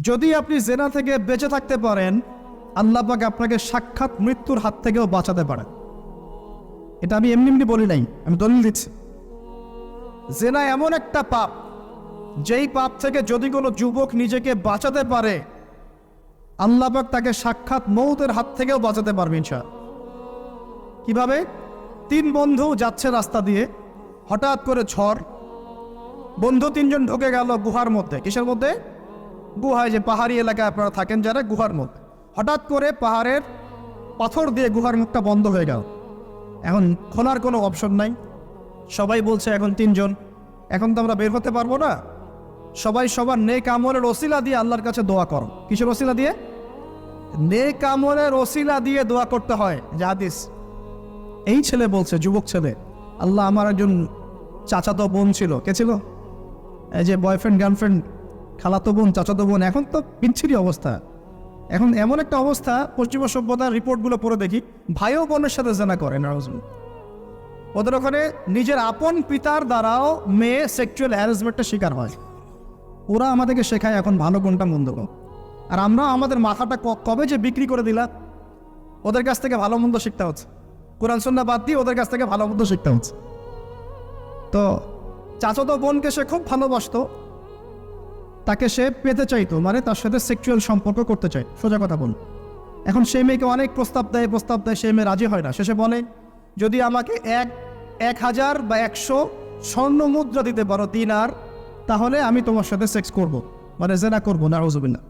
যদি আপনি জেনা থেকে বেঁচে থাকতে পারেন, আল্লাহ পাক আপনাকে সাক্ষাৎ মৃত্যুর হাত থেকেও বাঁচাতে পারেন। এটা আমি এমনি এমনি বলি নাই, আমি দলিল দিচ্ছি। জেনা এমন একটা পাপ, যেই পাপ থেকে যদি কোনো যুবক নিজেকে বাঁচাতে পারে, আল্লাহ পাক তাকে সাক্ষাৎ মৌতের হাত থেকেও বাঁচাতে পারবে ইনশাআল্লাহ। কিভাবে? 3 বন্ধু যাচ্ছে রাস্তা দিয়ে, হঠাৎ করে ঝড়, বন্ধু 3 জন ঢুকে গেল গুহার মধ্যে। কিসের মধ্যে? গুহায়, যে পাহাড়ি এলাকায় আপনারা থাকেন যারা, গুহার মধ্যে। হঠাৎ করে পাহাড়ের পাথর দিয়ে গুহার মুখটা বন্ধ হয়ে গেল। এখন খোলার কোনো অপশন নাই। সবাই বলছে এখন 3 জন, এখন তো আমরা বের হতে পারবো না। সবাই সবার নেক আমলের ওসিলা দিয়ে আল্লাহর কাছে দোয়া করো। কিসের ওসিলা দিয়ে? নেক আমলের ওসিলা দিয়ে দোয়া করতে হয়। যে হাদিস, এই ছেলে বলছে, যুবক ছেলে, আল্লাহ আমার একজন চাচাতো বোন ছিল। কে ছিল? এই যে বয়ফ্রেন্ড গার্লফ্রেন্ড, খালাতো বোন, চাচাতো বোন। এখন তো বিচ্ছিরি অবস্থা। এখন এমন একটা অবস্থা, পশ্চিমা সভ্যতার রিপোর্টগুলো পড়ে দেখি, ভাইও বোনের সাথে জেনা করে না। ওদের ওখানে নিজের আপন পিতার দ্বারাও মেয়ে সেক্সুয়াল হ্যারাসমেন্টের শিকার হয়। ওরা আমাদেরকে শেখায় এখন ভালো কোনটা মন্দ কোন। আর আমরা আমাদের মাথাটা কবে যে বিক্রি করে দিলাম, ওদের কাছ থেকে ভালো মন্দ শিখতে হচ্ছে। কোরআন সুন্নাহ বাদ দিয়ে ওদের কাছ থেকে ভালো মন্দ শিখতে হচ্ছে। তো চাচাতো বোনকে সে খুব ভালোবাসতো, তাকে সে পেতে চাইতো, মানে তার সাথে সেক্সুয়াল সম্পর্ক করতে চাই, সোজা কথা বল। এখন সেই মেয়েকে অনেক প্রস্তাব দেয়, সেই মেয়ে রাজি হয় না। শেষে বলে, যদি আমাকে 1000 বা 100 স্বর্ণ মুদ্রা দিতে পারো, দিনার, তাহলে আমি তোমার সাথে সেক্স করব, মানে জেনা করবো। নাউজুবিল্লাহ।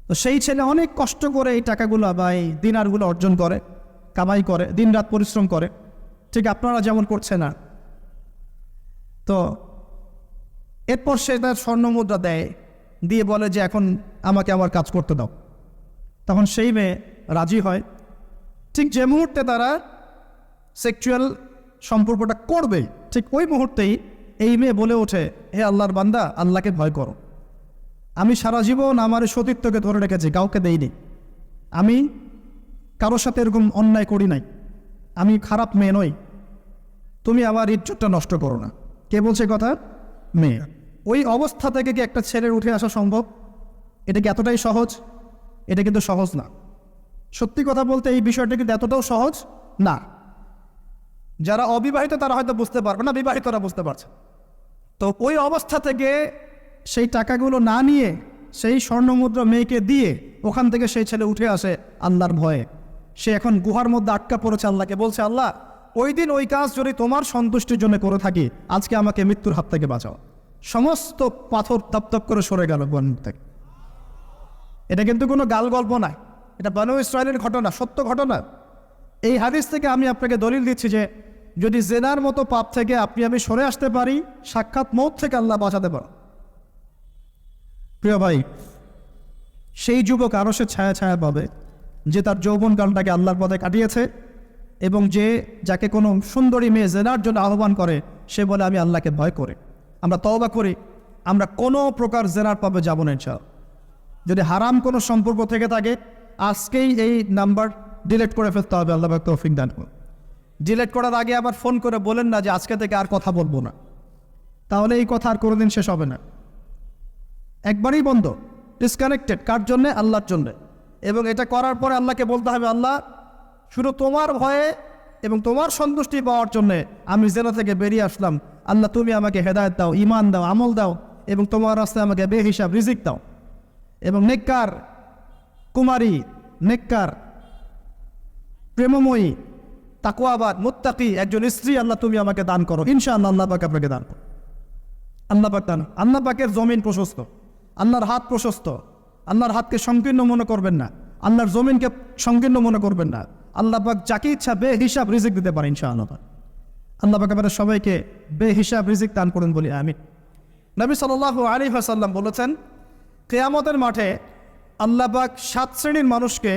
তো সেই ছেলে অনেক কষ্ট করে এই টাকাগুলো বা এই দিনারগুলো অর্জন করে, কামাই করে, দিনরাত পরিশ্রম করে, ঠিক আপনারা যেমন করছে না। তো এরপর সে তার স্বর্ণ মুদ্রা দেয়, দিয়ে বলে যে এখন আমাকে আমার কাজ করতে দাও। তখন সেই মেয়ে রাজি হয়। ঠিক যে মুহূর্তে তারা সেক্সুয়াল সম্পর্কটা করবে, ঠিক ওই মুহূর্তেই এই মেয়ে বলে ওঠে, হে আল্লাহর বান্দা, আল্লাহকে ভয় করো। আমি সারা জীবন আমার সতীত্বকে ধরে রেখেছি, কাউকে দেইনি। আমি কারোর সাথে এরকম অন্যায় করি নাই। আমি খারাপ মেয়ে নই। তুমি আমার ইজ্জতটা নষ্ট করো না। কে বলছে কথা? মেয়ে। ওই অবস্থা থেকে কি একটা ছেলের উঠে আসা সম্ভব? এটা কি এতটাই সহজ? এটা কিন্তু সহজ না। সত্যি কথা বলতে এই বিষয়টা কিন্তু এতটাও সহজ না। যারা অবিবাহিত তারা হয়তো বুঝতে পারবে না, বিবাহিতরা বুঝতে পারছে। তো ওই অবস্থা থেকে সেই টাকাগুলো না নিয়ে সেই স্বর্ণমুদ্রা মেয়েকে দিয়ে ওখান থেকে সেই ছেলে উঠে আসে আল্লাহর ভয়ে। সে এখন গুহার মধ্যে আটকা পড়েছে, আল্লাহকে বলছে, আল্লাহ, ওই দিন ওই কাজ যদি তোমার সন্তুষ্টির জন্য করে থাকি, আজকে আমাকে মৃত্যুর হাত থেকে বাঁচাও। সমস্ত পাথর তপ করে সরে গেল গুহার থেকে। এটা কিন্তু কোনো গাল গল্প নয়, এটা বনু ইসরায়েলের ঘটনা, সত্য ঘটনা। এই হাদিস থেকে আমি আপনাকে দলিল দিচ্ছি যে যদি জেনার মতো পাপ থেকে আমি সরে আসতে পারি, সাক্ষাৎ মৌত থেকে আল্লাহ বাঁচাতে পারে। প্রিয় ভাই, সেই যুবক আরশের ছায়া ছায়া পাবে যে তার যৌবনকালটাকে আল্লাহর পথে কাটিয়েছে, এবং যাকে কোনো সুন্দরী মেয়ে জেনার জন্য আহ্বান করে, সে বলে আমি আল্লাহকে ভয় করে। আমরা তওবা করি, আমরা কোনো প্রকার জেনার পাবে যাব না ইনশাআল্লাহ। যদি হারাম কোনো সম্পর্ক থেকে থাকে, আজকেই এই নাম্বার ডিলিট করে ফেলতে হবে। আল্লাহ পাক তৌফিক দান করুন। ডিলিট করার আগে আবার ফোন করে বলেন না যে আজকে থেকে আর কথা বলবো না, তাহলে এই কথা আর কোনোদিন শেষ হবে না। একবারই বন্ধ, ডিসকানেক্টেড। কার জন্যে? আল্লাহর জন্যে। এবং এটা করার পরে আল্লাহকে বলতে হবে, আল্লাহ, শুধু তোমার ভয়ে এবং তোমার সন্তুষ্টি পাওয়ার জন্যে আমি জেনা থেকে বেরিয়ে আসলাম। আল্লাহ, তুমি আমাকে হেদায়েত দাও, ইমান দাও, আমল দাও, এবং তোমার রাস্তায় আমাকে বেহিসাব রিজিক দাও। এবং নেককার কুমারী, নেককার প্রেমময়ী, তাকওয়াবাদ, মুত্তাকি একজন স্ত্রী আল্লাহ তুমি আমাকে দান করো। ইনশাআল্লাহ আল্লাহ পাক আপনাকে দান করো। আল্লাহ পাক দান। আল্লাহ পাকের জমিন প্রশস্ত, আল্লাহর হাত প্রশস্ত। আল্লাহর হাতকে সংকীর্ণ মনে করবেন না, আল্লাহর জমিনকে সংকীর্ণ মনে করবেন না। আল্লাহ পাক যাকে ইচ্ছা বেহিসাব রিজিক দিতে পারে ইনশাআল্লাহ। আল্লাহ পাক আমাদের সবাইকে বেহিসাব রিজিক দান করুন বলি আমিন। নবী সাল্লাল্লাহু আলাইহি ওয়াসাল্লাম বলেছেন, কিয়ামতের মাঠে আল্লাহ পাক 7 শ্রেণীর মানুষকে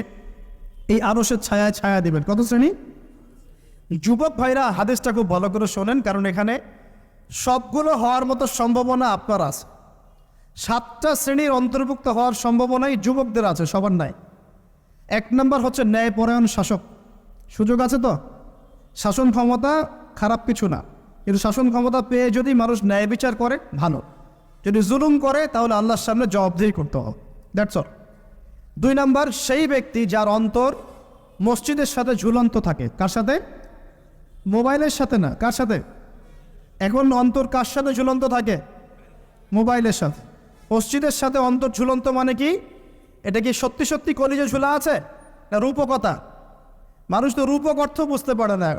এই আরশের ছায়ায় ছায়া দিবেন। কত শ্রেণী? যুবক ভাইরা হাদিসটা খুব ভালো করে শোনেন, কারণ এখানে সবগুলো হওয়ার মতো সম্ভাবনা আপনার আছে। 7টা শ্রেণীর অন্তর্ভুক্ত হওয়ার সম্ভাবনাই যুবকদের আছে, সবার নাই। 1 নম্বর হচ্ছে ন্যায়পরায়ণ শাসক। সুযোগ আছে তো? শাসন ক্ষমতা খারাপ কিছু না, কিন্তু শাসন ক্ষমতা পেয়ে যদি মানুষ ন্যায় বিচার করে, ভালো। যদি জুলুম করে তাহলে আল্লাহর সামনে জবাবদিহি করতে হবে। That's all. 2 নাম্বার, সেই ব্যক্তি যার অন্তর মসজিদের সাথে ঝুলন্ত থাকে। কার সাথে? মোবাইলের সাথে না। কার সাথে? এখন অন্তর কার সাথে ঝুলন্ত থাকে? মোবাইলের সাথে। মসজিদের সাথে অন্তর ঝুলন্ত মানে কি? এটা কি সত্যি সত্যি কলিজে ঝুলা আছে না রূপকথা? মানুষ তো রূপক অর্থ বুঝতে পারে না।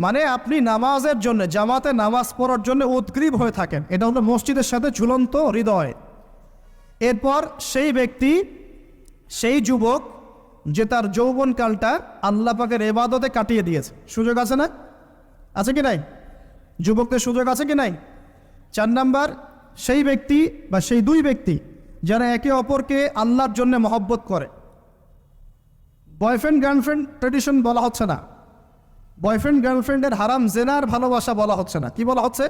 মানে আপনি নামাজের জন্য, জামাতে নামাজ পড়ার জন্য উদ্গ্রীব হয়ে থাকেন, এটা হলো মসজিদের সাথে ঝুলন্ত হৃদয়। এরপর সেই ব্যক্তি, সেই যুবক যে তার যৌবনকালটা আল্লাহ পাকের ইবাদতে কাটিয়ে দিয়েছে। সুযোগ আছে না? আছে কি নাই? যুবকদের সুযোগ আছে কি নাই? 4 নাম্বার, সেই ব্যক্তি বা সেই 2 ব্যক্তি যারা একে অপরকে আল্লাহর জন্য মহব্বত করে। বয়ফ্রেন্ড গার্লফ্রেন্ড ট্রেডিশন বলা হচ্ছে না, বয়ফ্রেন্ড গার্লফ্রেন্ডের হারাম জেনার ভালোবাসা বলা হচ্ছে না। কি বলা হচ্ছে?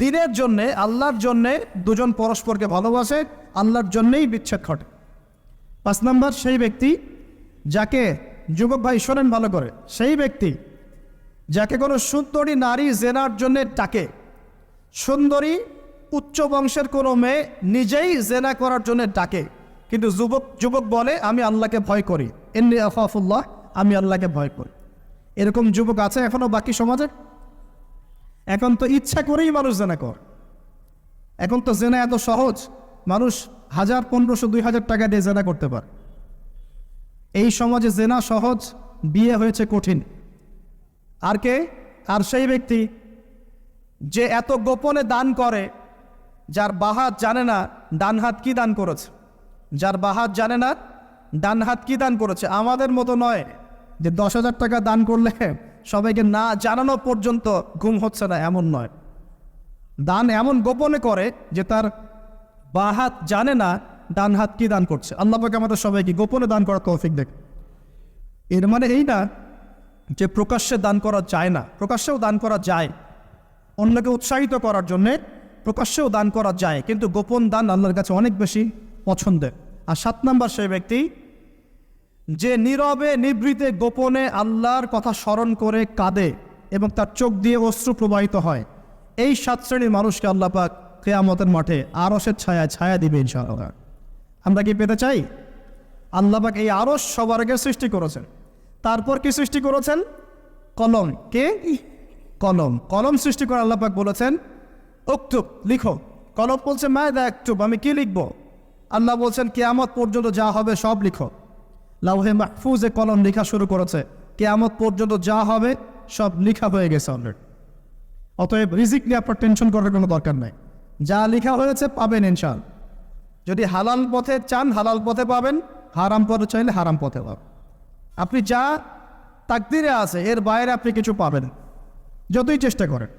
দিনের জন্যে, আল্লাহর জন্যে দুজন পরস্পরকে ভালোবাসে, আল্লাহর জন্যেই বিচ্ছেদ ঘটে। 5 নাম্বার, সেই ব্যক্তি যাকে, যুবক ভাই শোনেন ভালো করে, সেই ব্যক্তি যাকে কোনো সুন্দরী নারী জেনার জন্যে ডাকে, সুন্দরী উচ্চ বংশের কোনো মেয়ে নিজেই জেনা করার জন্য ডাকে, কিন্তু যুবক বলে আমি আল্লাহকে ভয় করি, ইন্নী আখাফুল্লাহ, আমি আল্লাহকে ভয় করি। এরকম যুবক আছে এখনো বাকি সমাজে? এখন তো ইচ্ছা করেই মানুষ জেনা করে। এখন তো জেনা এত সহজ, মানুষ 1000, 1500, 2000 টাকা দিয়ে জেনা করতে পারে। এই সমাজে জেনা সহজ, বিয়ে হয়েছে কঠিন। আর কে? আর সেই ব্যক্তি যে এত গোপনে দান করে, যার বাহাত জানে না ডান হাত কি দান করেছে, যার বাহাত জানে না ডান হাত কি দান করেছে। আমাদের মতো নয় যে 10,000 টাকা দান করলে সবাইকে না জানানো পর্যন্ত ঘুম হচ্ছে না, এমন নয়। দান এমন গোপনে করে যে তার বাহাত জানে না ডান হাত কি দান করছে। আল্লাহ পাক আমাদের সবাইকে গোপনে দান করার তৌফিক দেখ। এর মানে এই না যে প্রকাশ্যে দান করা যায় না, প্রকাশ্যেও দান করা যায়। অন্যকে উৎসাহিত করার জন্যে প্রকাশ্যেও দান করা যায়, কিন্তু গোপন দান আল্লাহর কাছে অনেক বেশি পছন্দের। আর 7 নাম্বার, সেই ব্যক্তি যে নীরবে নিভৃতে গোপনে আল্লাহর কথা স্মরণ করে কাঁদে এবং তার চোখ দিয়ে অশ্রু প্রবাহিত হয়। এই 7 শ্রেণীর মানুষকে আল্লাহ পাক কিয়ামতের মাঠে আরশের ছায়া দিবে ইনশাআল্লাহ। আমরা কি পেতে চাই? আল্লাহ পাক এই আরশ সবার আগে সৃষ্টি করেছেন। তারপর কি সৃষ্টি করেছেন? কলম। কে? কলম। কলম সৃষ্টি করে আল্লাহ পাক বলেছেন উক্তুব, লিখো। কলম বলছে মায়দা আক্তুব, আমি কি লিখবো? আল্লাহ বলছেন কিয়ামত পর্যন্ত যা হবে সব লিখো। লাউহে মাহফুজে কলম লেখা শুরু করেছে, কিয়ামত পর্যন্ত যা হবে সব লেখা হয়ে গেছে অলরেডি। অতএব রিজিক নিয়ে আপনার টেনশন করার কোনো দরকার নাই, যা লেখা হয়েছে পাবেন ইনশাআল্লাহ। যদি হালাল পথে চান হালাল পথে পাবেন, হারাম পথে চাইলে হারাম পথে পাবেন। আপনি যা তাকদিরে আছে এর বাইরে আপনি কিছু পাবেন যতই চেষ্টা করেন।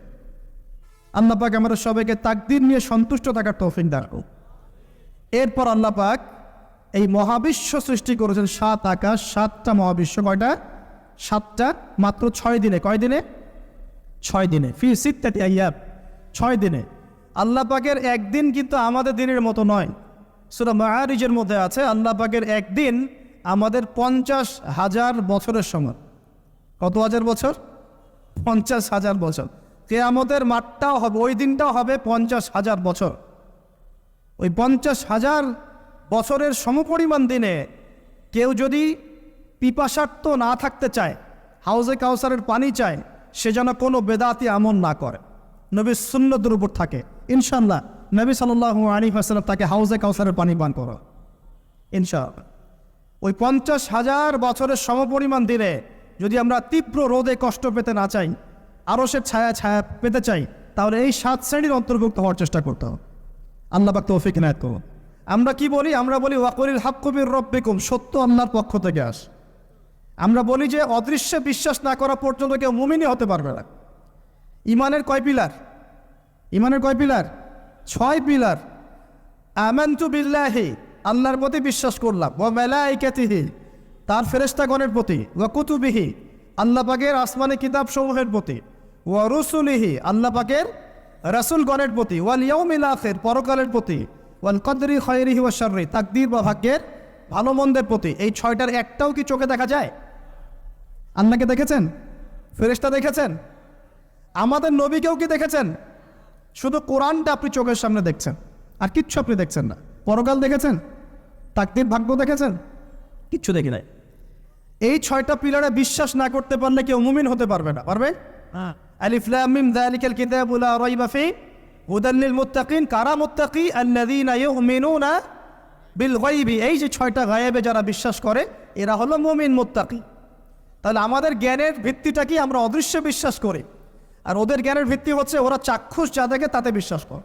আল্লাহ পাক আমাদের সবাইকে তাকদির নিয়ে সন্তুষ্ট থাকার তৌফিক দান করুন। এরপর আল্লাহ পাক এই মহাবিশ্ব সৃষ্টি করেছেন 7 আকাশ, 7টা মহাবিশ্ব। কয়টা? 7টা, মাত্র 6 দিনে। কয় দিনে? 6 দিনে। ফি সিত্তাতি আইয়াম, 6 দিনে। আল্লাহ পাকের একদিন কিন্তু আমাদের দিনের মতো নয়। সূরা মাআরিজের মধ্যে আছে আল্লাহ পাকের একদিন আমাদের 50,000 বছরের সমান। কত হাজার বছর? 50,000 বছর। কিয়ামতের মাঠটাও হবে, ওই দিনটাও হবে 50,000 বছর। ওই 50,000 বছরের সমপরিমাণ দিনে কেউ যদি পিপাসার্ত না থাকতে চায়, হাউজে কাউসারের পানি চায়, সে যেন কোনো বেদাতি আমল না করে, নবীর সুন্নতের উপর থাকে। ইনশাআল্লাহ নবী সাল্লাল্লাহু আলাইহি ওয়াসাল্লাম তাকে হাউজে কাউসারের পানি পান করো ইনশাআল্লাহ। ওই 50,000 বছরের সমপরিমাণ দিনে যদি আমরা তীব্র রোদে কষ্ট পেতে না চাই, আরশের ছায়া পেতে চাই, তাহলে এই 7 শ্রেণীর অন্তর্ভুক্ত হওয়ার চেষ্টা করতে হবে। আল্লাহ পাক তৌফিক ইনায়াত করুন। আমরা কি বলি? আমরা বলি ওয়াকুলিল হাক্কু মির রাব্বিকুম, সত্য আল্লাহর পক্ষ থেকে আস। আমরা বলি যে অদৃশ্যে বিশ্বাস না করা পর্যন্ত কেউ মুমিনই হতে পারবে না। ইমানের কয় পিলার? ইমানের কয় পিলার? 6 পিলার। আমানতু বিল্লাহি, আল্লাহর প্রতি বিশ্বাস করলাম, ওয়া মালাইকাতিহি, তার ফেরেশতাগণের প্রতি, ওয়া কুতুবিহি, আল্লাহ পাকের আসমানি কিতাব সমূহের প্রতি, ওয়া রুসুলিহি, আল্লাহ পাকের রাসূলগণের প্রতি, ওয়াল ইয়াউমিল আখির, পরকালের প্রতি, ওয়াল কদরি খায়রিহি ওয়া শাররি, তাকদীর বা ভাগ্যের ভালো মন্দের প্রতি। এই 6টার একটাও কি চোখে দেখা যায়? আল্লাহকে দেখেছেন? ফেরেশতা দেখেছেন? আমাদের নবীকেও কি দেখেছেন? শুধু কোরআনটা আপনি চোখের সামনে দেখছেন, আর কিচ্ছু আপনি দেখছেন না। পরকাল দেখেছেন? তাকদীর, ভাগ্য দেখেছেন? কিচ্ছু দেখি নাই। এই 6টা পিলারে বিশ্বাস না করতে পারলে কেউ মুমিন হতে পারবে না। পারবে? আলিফ লাম মিম যালিকাল কিতাবু লা রাইবা ফি হুদাল লিল মুত্তাকিন। কারা মুত্তাকি? আল্লাযীনা ইউমিনুনা বিল গায়বি। এই যে 6টা গায়েবে যারা বিশ্বাস করে এরা হলো মুমিন, মুত্তাকি। তাহলে আমাদের জ্ঞানের ভিত্তিটা কি? আমরা অদৃশ্য বিশ্বাস করি, আর ওদের জ্ঞানের ভিত্তি হচ্ছে ওরা চাক্ষুষ যা দেখে তাতে বিশ্বাস করে।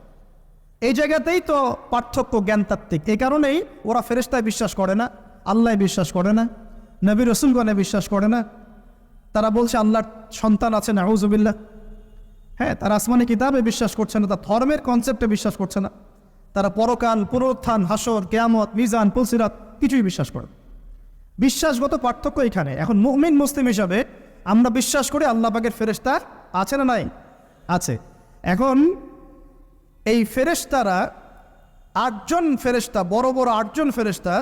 এই জায়গাতেই তো পার্থক্য জ্ঞানতাত্ত্বিক। এই কারণেই ওরা ফেরেশতায় বিশ্বাস করে না, আল্লাহ বিশ্বাস করে না, নবী রসুলগণে বিশ্বাস করে না। তারা বলছে আল্লাহর সন্তান আছে, নাউযুবিল্লাহ। হ্যাঁ, তারা আসমানি কিতাবে বিশ্বাস করছে না, তার ধর্মের কনসেপ্টে বিশ্বাস করছে না। তারা পরকাল, পুনরুত্থান, হাসর, কিয়ামত, মিজান, পুলসিরাত কিছুই বিশ্বাস করে। বিশ্বাসগত পার্থক্য এখানে। এখন মুমিন মুসলিম হিসাবে আমরা বিশ্বাস করি আল্লাহ পাকের ফেরেশতা আছে না নাই? আছে। এখন এই ফেরেশতারা 8জন ফেরেশতা, বড় বড় 8জন ফেরেশতা,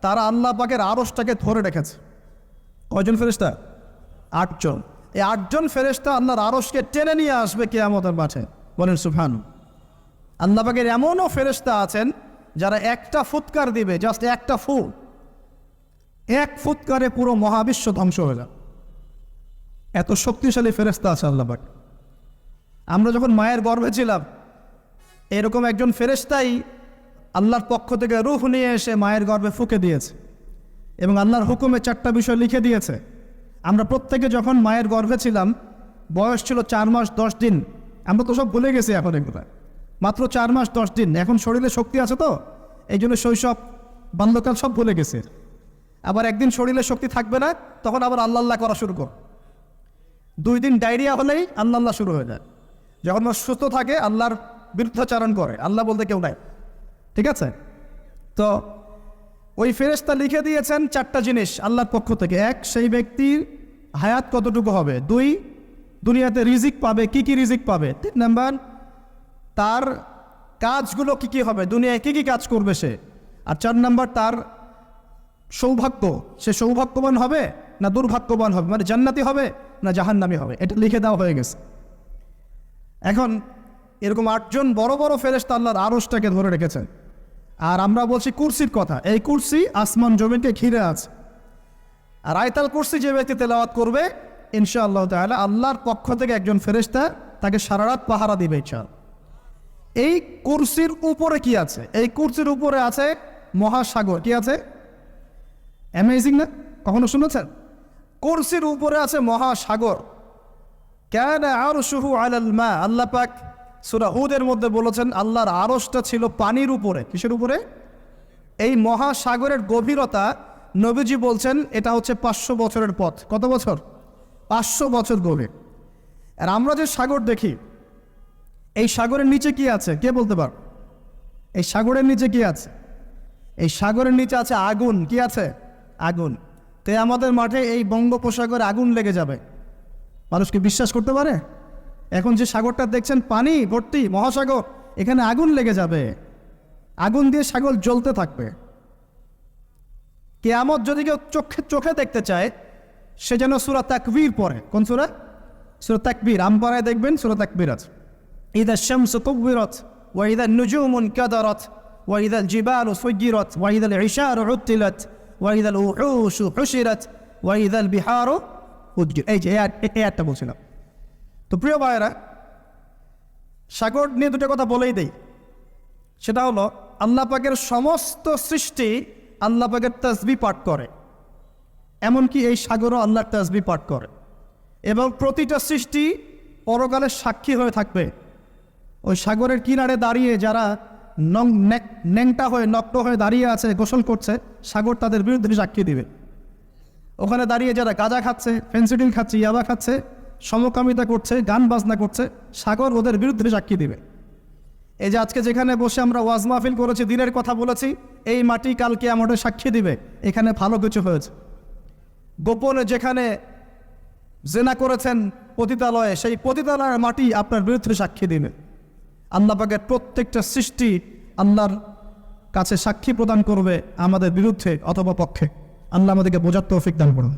তারা আল্লাহ পাকের আরশটাকে ধরে রেখেছে। কয়জন ফেরেশতা? 8জন। এই 8জন ফেরেশতা আল্লাহর আরশকে টেনে নিয়ে আসবে কিয়ামতের মাঠে। বলেন সুবহান। আল্লাহ পাকের এমনও ফেরেশতা আছেন যারা একটা ফুৎকার দিবে, জাস্ট একটা ফু, এক ফুৎকারে পুরো মহাবিশ্ব ধ্বংস হয়ে যাবে। এত শক্তিশালী ফেরেশতা আছে আল্লাহ পাক। আমরা যখন মায়ের গর্ভে ছিলাম, এরকম একজন ফেরেশতাই আল্লাহর পক্ষ থেকে রূহ নিয়ে এসে মায়ের গর্ভে ফুঁকে দিয়েছে, এবং আল্লাহর হুকুমে 4টা বিষয় লিখে দিয়েছে। আমরা প্রত্যেকে যখন মায়ের গর্ভে ছিলাম, বয়স ছিল 4 মাস 10 দিন। আমরা তো সব ভুলে গেছি এখন এগুলো, মাত্র 4 মাস 10 দিন। এখন শরীরে শক্তি আছে তো, এই জন্য শৈশব, বাল্যকাল সব ভুলে গেছে। আবার একদিন শরীরে শক্তি থাকবে না, তখন আবার আল্লাহ আল্লাহ করা শুরু কর। 2 দিন ডায়রিয়া হলেই আল্লাহ আল্লাহ শুরু হয়ে যায়। যখন সুস্থ থাকে আল্লাহর বিরুদ্ধাচারণ করে, আল্লাহ বলতে কেউ নাই। ঠিক আছে? তো ওই ফেরেশতা লিখে দিয়েছেন 4টা জিনিস আল্লাহর পক্ষ থেকে। 1, সেই ব্যক্তির হায়াত কতটুকু হবে। 2, দুনিয়াতে রিজিক পাবে, কি কি রিজিক পাবে। 3 নাম্বার, তার কাজগুলো কি কি হবে, দুনিয়ায় কি কি কাজ করবে সে। আর 4 নাম্বার, তার সৌভাগ্য, সে সৌভাগ্যবান হবে না দুর্ভাগ্যবান হবে, মানে জান্নাতি হবে না জাহান্নামী হবে। এটা লিখে দেওয়া হয়ে গেছে। এখন এরকম 8জন বড় বড় ফেরেশতা আল্লাহর আরশটাকে ধরে রেখেছেন। আর আমরা বলছি কুরসির কথা। এই কুরসি আসমান জমিনকে ঘিরে আছে। আর আয়াতুল কুরসি যে ব্যক্তি তেলাওয়াত করবে, ইনশাআল্লাহ তাআলা আল্লাহর পক্ষ থেকে একজন ফেরেশতা তাকে সারা রাত পাহারা দিবে ইনশাআল্লাহ। এই কুরসির উপরে কি আছে? এই কুরসির উপরে আছে মহাসাগর। কি আছে? অ্যামেজিং না? কখনো শুনেছেন? কুরসির উপরে আছে মহাসাগর। কানা আরশুহু আলাল মা। আল্লাহ পাক সূরা হুদের মধ্যে বলেছেন আল্লাহর আরশটা ছিল পানির উপরে। কিসের উপরে? এই মহাসাগরের গভীরতা নবীজি বলছেন এটা হচ্ছে 500 বছরের পথ। কত বছর? 500 বছর গভীর। আর আমরা যে সাগর দেখি, এই সাগরের নিচে কি আছে কে বলতে পার? এই সাগরের নিচে কি আছে? এই সাগরের নিচে আছে আগুন। কি আছে? আগুন। তো আমাদের মাঠে এই বঙ্গোপসাগরে আগুন লেগে যাবে, মানুষ কি বিশ্বাস করতে পারে? এখন যে সাগরটা দেখছেন পানি ভর্তি মহাসাগর, এখানে আগুন লেগে যাবে, আগুন দিয়ে সাগর জ্বলতে থাকবে। কিয়ামত যদি কেউ চোখে দেখতে চায়, সে যেন সূরা তাকবীর পড়ে। কোন সূরা? সূরা তাকবীর। আমপাড়ায় দেখবেন সূরা তাকবীর আছে। ইযা শামসু কুবিরাত ওয়া ইযা নুজুমু কাদারাত ওয়া ইযা জিবালু সুয়িরাত ওয়া ইযা ইশারু উতিলাত ওয়া ইযা উহুশু হুশিরাত ওয়া ইযা বিহারু উজ্জির। এই যে এই আয়াতটা বলছিলাম। তো প্রিয় ভাইয়েরা, সাগর নিয়ে দুটো কথা বলেই দেই। সেটা হলো আল্লাহ পাকের সমস্ত সৃষ্টি আল্লাহ পাকের তাসবিহ পাঠ করে, এমনকি এই সাগরও আল্লাহর তাসবিহ পাঠ করে। এবং প্রতিটা সৃষ্টি পরকালের সাক্ষী হয়ে থাকবে। ওই সাগরের কিনারে দাঁড়িয়ে যারা ন্যাংটা হয়ে নগ্ন হয়ে দাঁড়িয়ে আছে, গোসল করছে, সাগর তাদের বিরুদ্ধে সাক্ষী দিবে। ওখানে দাঁড়িয়ে যারা গাঁজা খাচ্ছে, ফেন্সিডিল খাচ্ছে, ইয়াবা খাচ্ছে, সমকামিতা করছে, গান বাজনা করছে, সাগর ওদের বিরুদ্ধে সাক্ষী দিবে। এই যে আজকে যেখানে বসে আমরা ওয়াজ মাহফিল করেছি, দিনের কথা বলেছি, এই মাটি কালকে আমাদের সাক্ষী দিবে এখানে ভালো কিছু হয়েছে। গোপনে যেখানে জেনা করেছেন পতিতালয়ে, সেই পতিতালয়ের মাটি আপনার বিরুদ্ধে সাক্ষী দিবে। আল্লাহ পাকের প্রত্যেকটা সৃষ্টি আল্লাহর কাছে সাক্ষী প্রদান করবে আমাদের বিরুদ্ধে অথবা পক্ষে। আল্লাহ আমাদেরকে বোঝার তৌফিক দান করুন।